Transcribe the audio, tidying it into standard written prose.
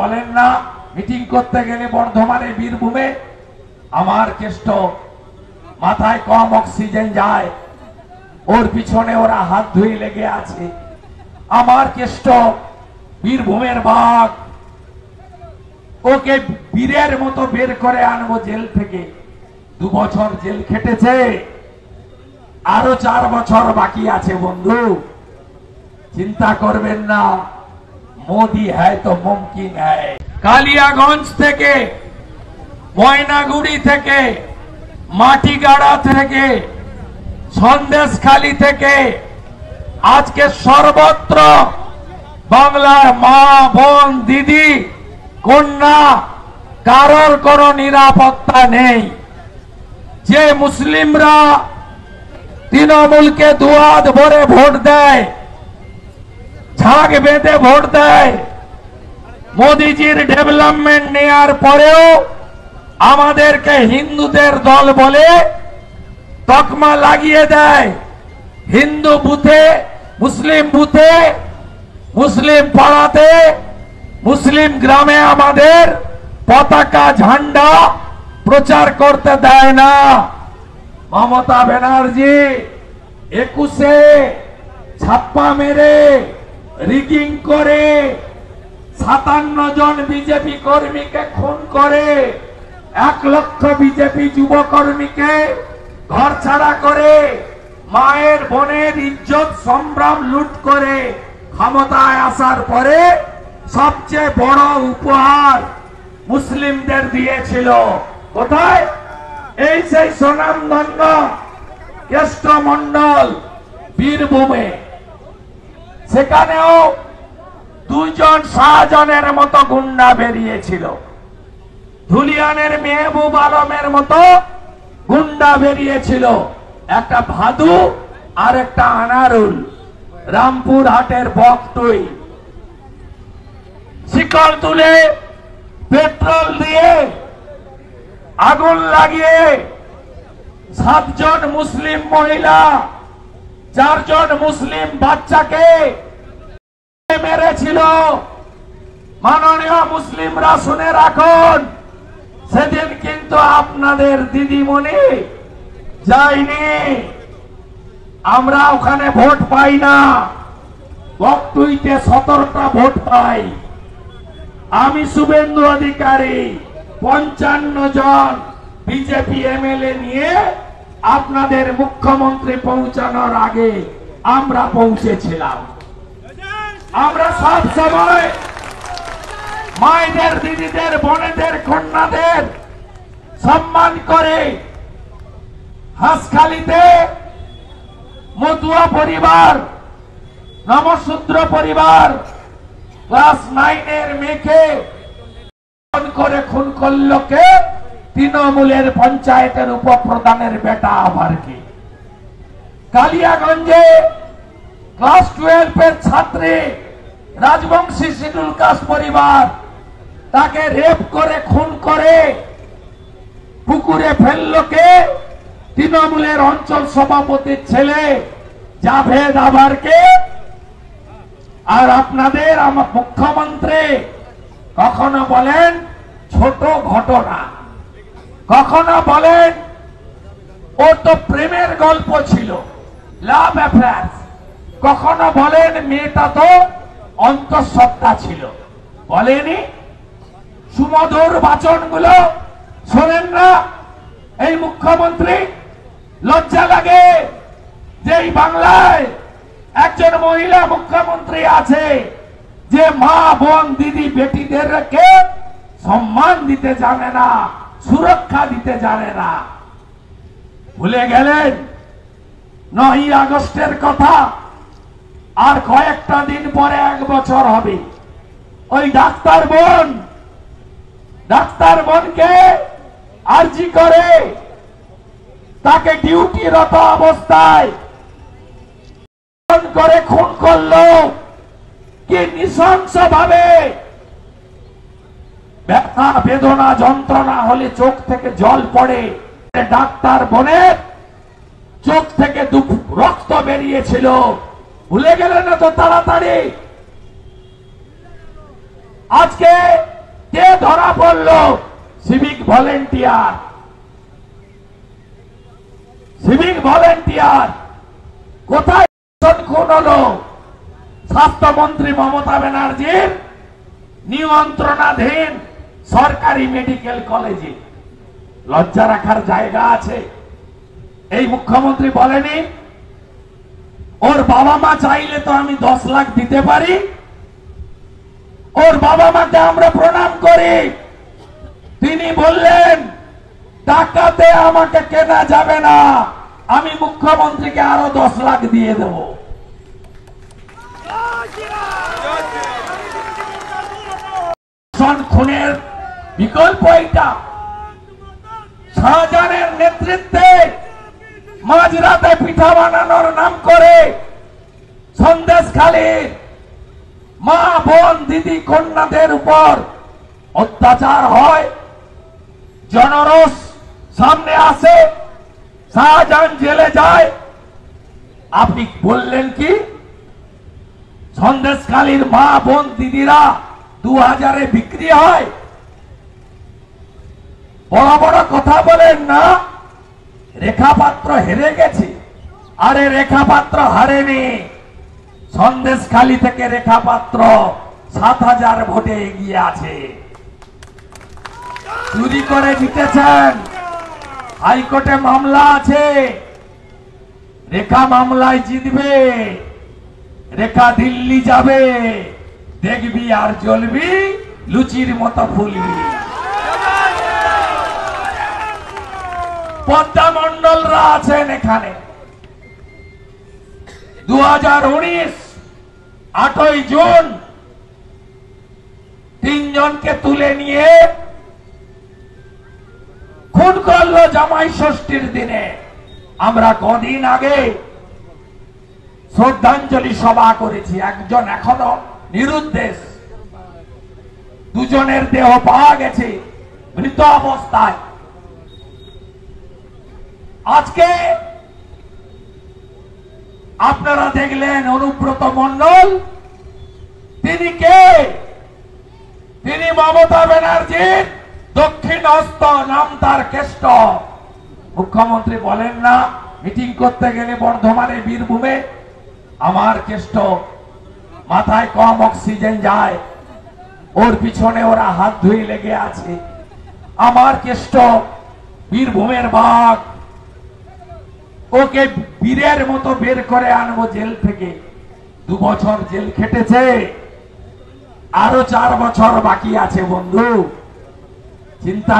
বলেন না মিটিং করতে গেলে বর্ধমানে বীরভূমে আমার কেষ্ট মাথায় কম অক্সিজেন যায়, ওর পিছনে ওরা হাত ধুয়ে লেগে আছে। আমার কেষ্ট বীরভূমের বাঘ, ওকে বীরের মতো বের করে আনবো জেল থেকে। 2 বছর জেল খেটেছে, আরো 4 বছর বাকি আছে বন্ধু, চিন্তা করবেন না। মোদি হ্যায় তো মুমকিন হ্যায়। কালিয়াগঞ্জ থেকে, ময়নাগুড়ি থেকে, মাটিগাড়া থেকে, সন্দেশখালী থেকে আজকে সর্বত্র বাংলার মা বোন দিদি কন্যা কারোর কোনো নিরাপত্তা নেই। যে মুসলিমরা তৃণমূলকে দুয়াদ ভরে ভোট দেয়, ঝাঁক বেঁধে ভোট দেয়, মোদিজির ডেভেলপমেন্ট নেওয়ার পরেও আমাদেরকে হিন্দুদের দল বলে তকমা লাগিয়ে দেয়। হিন্দু বুথে, মুসলিম বুথে, মুসলিম পাড়াতে, মুসলিম গ্রামে আমাদের পতাকা ঝান্ডা প্রচার করতে দেয় না। মমতা ব্যানার্জি 21-এ ছাপ্পা মেরে রিগিং করে 57 জন বিজেপি কর্মীকে খুন করে, 1 লক্ষ বিজেপি যুবকর্মীকে ঘর ছাড়া করে, মায়ের বোনের ইজ্জত সম্ভ্রম লুট করে ক্ষমতায় আসার পরে সবচেয়ে বড় উপহার মুসলিমদের দিয়েছিল। কোথায়? এই সেই সুনামধন্য কেষ্টমণ্ডল বীরভূমে। সেখানেও 2 জন শাহজাহানের মতো গুন্ডা বেরিয়েছিল, ধুলিয়ানের মেহবুব আলমের মতো গুন্ডা বেরিয়েছিল, একটা ভাদু আর একটা আনারুল, রামপুর হাটের বকটুই। শিকল তুলে পেট্রোল দিয়ে আগুন লাগিয়ে 7 জন মুসলিম মহিলা, 4 জন মুসলিম বাচ্চাকে মেরেছিল। মাননীয় মুসলিমরা শুনে রাখুন, সেদিন কিন্তু আপনাদের দিদিমণি যায়নি। আমরা ওখানে ভোট পাই না, বকটুইতে 17টা ভোট পাই। আমি শুভেন্দু অধিকারী 55 জন বিজেপি এমএলএ নিয়ে আপনাদের মুখ্যমন্ত্রী পৌঁছানোর আগে আমরা পৌঁছেছিলাম। আমরা সব সময় মায়েদের, দিদিদের, বোনেদের, কন্যাদের সম্মান করে হাঁসখালিতে মতুয়া পরিবার, নমশূদ্র পরিবার, ক্লাস 9-এর মেয়েকে করে খুন করল কে? তৃণমূলের পঞ্চায়েতের উপপ্রধানের বেটা। আবার কি? কালিয়াগঞ্জে ক্লাস 12-এর ছাত্রী, রাজবংশী শিডুল কাস্ট পরিবার, তাকে রেপ করে খুন করে পুকুরে ফেলল কে? তৃণমূলের অঞ্চল সভাপতির ছেলে জাভেদ আবারকে। আর আপনাদের আমার মুখ্যমন্ত্রী কখনো বলেন ছোট ঘটনা, কখনো বলেন ও তো প্রেমের গল্প ছিল, লাভ অ্যাফেয়ার, কখনো বলেন মেয়েটা তো অন্তঃসত্ত্বা ছিল। বলেনি? সুমধুর বাচনগুলো শোনেন না এই মুখ্যমন্ত্রী? লজ্জা লাগে যে এই বাংলায় একজন মহিলা মুখ্যমন্ত্রী আছে যে মা বোন দিদি বেটিদেরকে সম্মান দিতে জানে না, সুরক্ষা দিতে জানে না। ভুলে গেলেন 9ই আগস্টের কথা। আর কয়েকটা দিন পরে 1 বছর হবে। ওই ডাক্তার বোনকে আরজি করে তাকে ডিউটিরত অবস্থায় করে খুন করলো। কি নৃশংস ভাবে! ব্যথা, বেদনা, যন্ত্রণা হলে চোখ থেকে জল পড়ে। ডাক্তার বোনের চোখ থেকে রক্ত বেরিয়েছিল। ভুলে গেলেন না তো তাড়াতাড়ি? আজকে কে ধরা পড়ল? Civic volunteer. সিভিক ভলেন্টিয়ার কোথায় খুন হলো? স্বাস্থ্যমন্ত্রী মমতা ব্যানার্জির নিয়ন্ত্রণাধীন সরকারি মেডিকেল কলেজে। লজ্জা রাখার জায়গা আছে? এই মুখ্যমন্ত্রী বলেনি ওর বাবা মা চাইলে তো আমি 10 লাখ দিতে পারি, ওর বাবা মাকে আমরা প্রণাম করি। তিনি বললেন টাকাতে আমাকে কেনা যাবে না, আমি মুখ্যমন্ত্রীকে আরো 10 লাখ দিয়ে দেব। খুনের বিকল্প এটা। শাহজাহানের নেতৃত্বে মাঝরাতে পিঠা বানানোর নাম করে সন্দেশখালীর মা বোন দিদি কন্যাদের উপর অত্যাচার হয়, জনরোষ সামনে আসে, শাহজাহান জেলে যায়। আপনি বললেন কি সন্দেশখালীর মা বোন দিদিরা 2000-এ বিক্রি হয়? বড় বড় কথা বলেন না। রেখা পাত্র হেরে গেছে। আরে রেখা পাত্র হারেনি, সন্দেশখালী থেকে রেখা পাত্র 7000 ভোটে এগিয়ে আছে। চুরি করে জিতেছেন। হাইকোর্টে মামলা আছে, রেখা মামলায় জিতবে। রেখা দিল্লি যাবে, দেখবি আর জ্বলবি, লুচির মতো ফুলবি। পদ্মা মন্ডলরা আছেন এখানে। 2019 8ই জুন 3 জনকে তুলে নিয়ে খুন করলো জামাই ষষ্ঠীর দিনে। আমরা কদিন আগে শ্রদ্ধাঞ্জলি সভা করেছি। একজন এখনো নিরুদ্দেশ, দুজনের দেহ পাওয়া গেছে মৃত অবস্থায়। আজকে আপনারা দেখলেন অনুব্রত মণ্ডল, তিনি কে? তিনি মমতা ব্যানার্জির দক্ষিণ হস্ত, নাম তার কেষ্ট। মুখ্যমন্ত্রী বলেন না মিটিং করতে গেলে বর্ধমানে বীরভূমে আমার কেষ্ট, মাথায় কম অক্সিজেন যায়, ওর পিছনে ওরা হাত ধুয়ে লেগে আছে। আমার কেষ্ট বীরভূমের বাঘ, ওকে বীরের মতো বের করে আনবো জেল থেকে। 2 বছর জেল খেটেছে, আরো 4 বছর বাকি আছে বন্ধু। চিন্তা